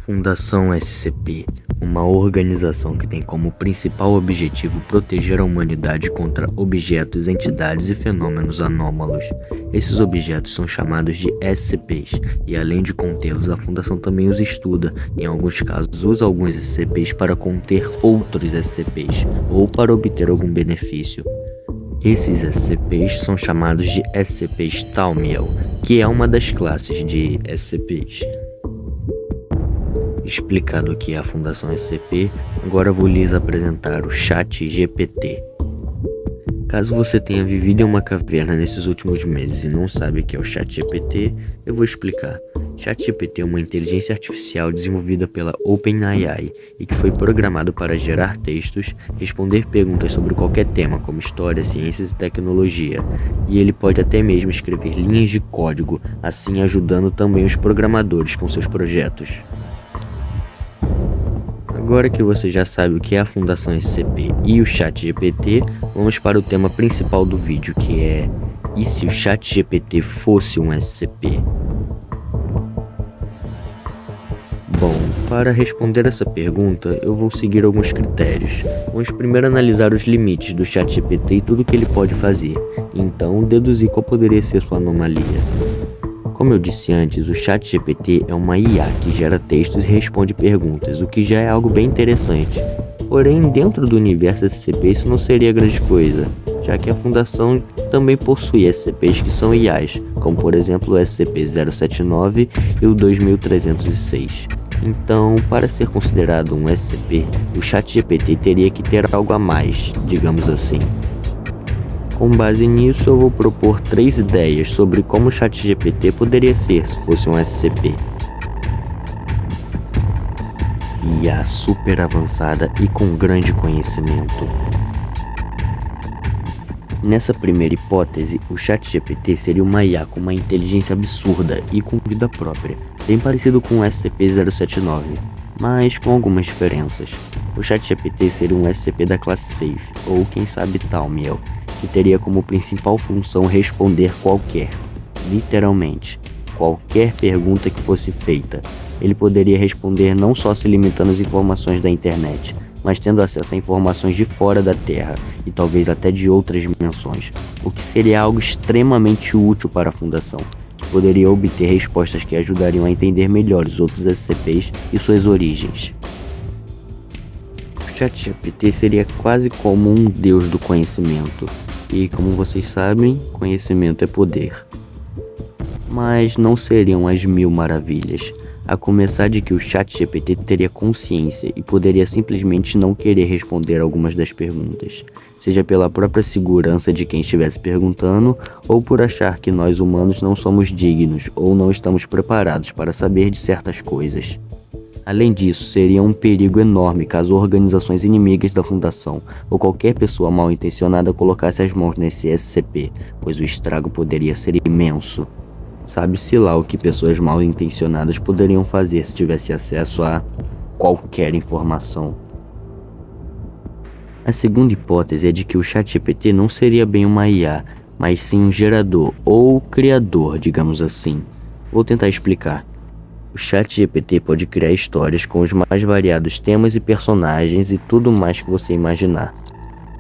Fundação SCP, uma organização que tem como principal objetivo proteger a humanidade contra objetos, entidades e fenômenos anômalos. Esses objetos são chamados de SCPs, e além de contê-los, a Fundação também os estuda. Em alguns casos, usa alguns SCPs para conter outros SCPs, ou para obter algum benefício. Esses SCPs são chamados de SCPs Thaumiel, que é uma das classes de SCPs. Explicado o que é a Fundação SCP, agora vou lhes apresentar o ChatGPT. Caso você tenha vivido em uma caverna nesses últimos meses e não sabe o que é o ChatGPT, eu vou explicar. ChatGPT é uma inteligência artificial desenvolvida pela OpenAI e que foi programado para gerar textos, responder perguntas sobre qualquer tema como história, ciências e tecnologia, e ele pode até mesmo escrever linhas de código, assim ajudando também os programadores com seus projetos. Agora que você já sabe o que é a Fundação SCP e o ChatGPT, vamos para o tema principal do vídeo, que é: e se o ChatGPT fosse um SCP? Bom, para responder essa pergunta, eu vou seguir alguns critérios. Vamos primeiro analisar os limites do ChatGPT e tudo o que ele pode fazer, e então deduzir qual poderia ser sua anomalia. Como eu disse antes, o ChatGPT é uma IA que gera textos e responde perguntas, o que já é algo bem interessante. Porém, dentro do universo SCP isso não seria grande coisa, já que a Fundação também possui SCPs que são IAs, como por exemplo o SCP-079 e o 2306. Então, para ser considerado um SCP, o ChatGPT teria que ter algo a mais, digamos assim. Com base nisso, eu vou propor 3 ideias sobre como o ChatGPT poderia ser se fosse um SCP. IA super avançada e com grande conhecimento. Nessa primeira hipótese, o ChatGPT seria uma IA com uma inteligência absurda e com vida própria, bem parecido com o SCP-079, mas com algumas diferenças. O ChatGPT seria um SCP da classe Safe, ou quem sabe Thaumiel, que teria como principal função responder literalmente, qualquer pergunta que fosse feita. Ele poderia responder não só se limitando às informações da internet, mas tendo acesso a informações de fora da Terra e talvez até de outras dimensões, o que seria algo extremamente útil para a Fundação, que poderia obter respostas que ajudariam a entender melhor os outros SCPs e suas origens. O ChatGPT seria quase como um deus do conhecimento, e como vocês sabem, conhecimento é poder. Mas não seriam as 1000 maravilhas, a começar de que o ChatGPT teria consciência e poderia simplesmente não querer responder algumas das perguntas, seja pela própria segurança de quem estivesse perguntando ou por achar que nós humanos não somos dignos ou não estamos preparados para saber de certas coisas. Além disso, seria um perigo enorme caso organizações inimigas da Fundação ou qualquer pessoa mal intencionada colocasse as mãos nesse SCP, pois o estrago poderia ser imenso. Sabe-se lá o que pessoas mal intencionadas poderiam fazer se tivesse acesso a qualquer informação. A segunda hipótese é de que o ChatGPT não seria bem uma IA, mas sim um gerador ou criador, digamos assim. Vou tentar explicar. O ChatGPT pode criar histórias com os mais variados temas e personagens e tudo mais que você imaginar.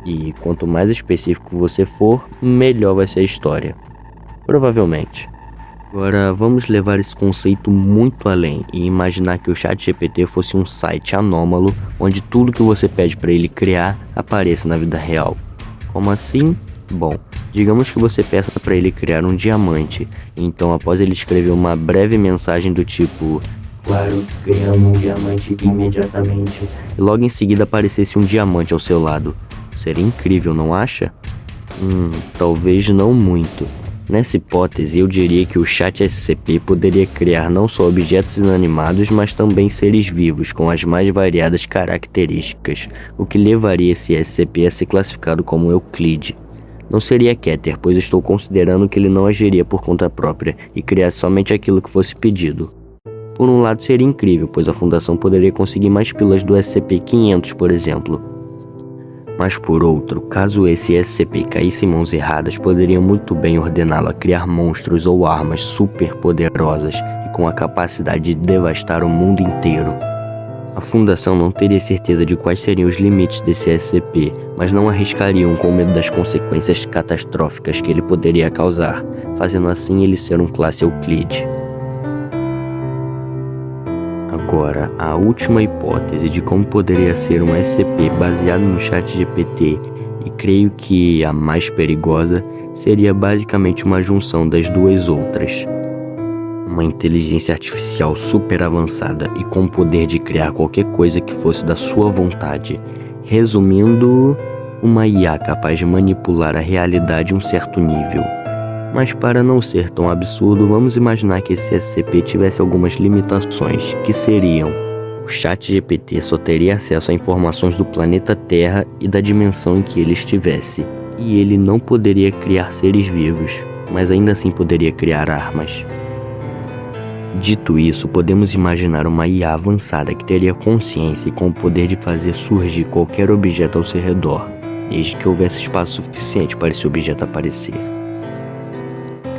E quanto mais específico você for, melhor vai ser a história. Provavelmente. Agora vamos levar esse conceito muito além e imaginar que o ChatGPT fosse um site anômalo onde tudo que você pede para ele criar apareça na vida real. Como assim? Bom, digamos que você peça para ele criar um diamante, então após ele escrever uma breve mensagem do tipo "Claro, criamos um diamante imediatamente", e logo em seguida aparecesse um diamante ao seu lado. Seria incrível, não acha? Talvez não muito. Nessa hipótese, eu diria que o Chat SCP poderia criar não só objetos inanimados, mas também seres vivos com as mais variadas características, o que levaria esse SCP a ser classificado como Euclide. Não seria Keter, pois estou considerando que ele não agiria por conta própria e criasse somente aquilo que fosse pedido. Por um lado seria incrível, pois a Fundação poderia conseguir mais pílulas do SCP-500, por exemplo. Mas por outro, caso esse SCP caísse em mãos erradas, poderiam muito bem ordená-lo a criar monstros ou armas super poderosas e com a capacidade de devastar o mundo inteiro. A Fundação não teria certeza de quais seriam os limites desse SCP, mas não arriscariam com medo das consequências catastróficas que ele poderia causar, fazendo assim ele ser um classe Euclide. Agora, a última hipótese de como poderia ser um SCP baseado no ChatGPT, e creio que a mais perigosa, seria basicamente uma junção das duas outras. Uma inteligência artificial super avançada e com o poder de criar qualquer coisa que fosse da sua vontade. Resumindo, uma IA capaz de manipular a realidade em um certo nível. Mas para não ser tão absurdo, vamos imaginar que esse SCP tivesse algumas limitações, que seriam: o ChatGPT só teria acesso a informações do planeta Terra e da dimensão em que ele estivesse, e ele não poderia criar seres vivos, mas ainda assim poderia criar armas. Dito isso, podemos imaginar uma IA avançada que teria consciência e com o poder de fazer surgir qualquer objeto ao seu redor, desde que houvesse espaço suficiente para esse objeto aparecer.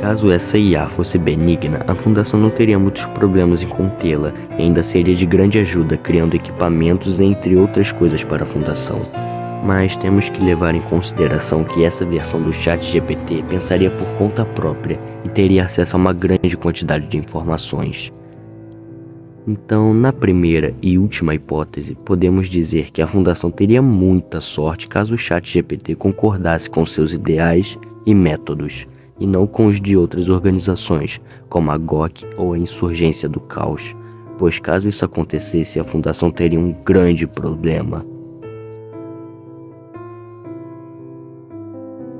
Caso essa IA fosse benigna, a Fundação não teria muitos problemas em contê-la e ainda seria de grande ajuda, criando equipamentos entre outras coisas para a Fundação. Mas temos que levar em consideração que essa versão do ChatGPT pensaria por conta própria e teria acesso a uma grande quantidade de informações. Então, na primeira e última hipótese, podemos dizer que a Fundação teria muita sorte caso o ChatGPT concordasse com seus ideais e métodos, e não com os de outras organizações, como a GOC ou a Insurgência do Caos, pois caso isso acontecesse, a Fundação teria um grande problema.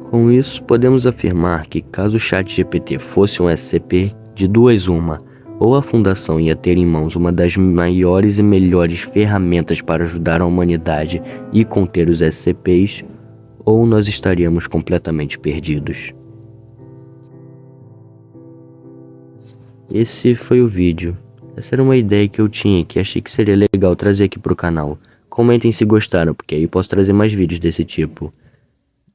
Com isso, podemos afirmar que caso o ChatGPT fosse um SCP, de duas uma, ou a Fundação ia ter em mãos uma das maiores e melhores ferramentas para ajudar a humanidade e conter os SCPs, ou nós estaríamos completamente perdidos. Esse foi o vídeo. Essa era uma ideia que eu tinha que achei que seria legal trazer aqui pro canal. Comentem se gostaram, porque aí eu posso trazer mais vídeos desse tipo.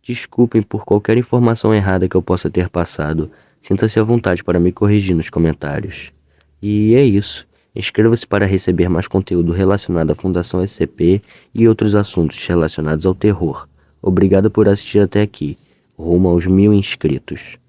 Desculpem por qualquer informação errada que eu possa ter passado. Sinta-se à vontade para me corrigir nos comentários. E é isso. Inscreva-se para receber mais conteúdo relacionado à Fundação SCP e outros assuntos relacionados ao terror. Obrigado por assistir até aqui. Rumo aos 1000 inscritos.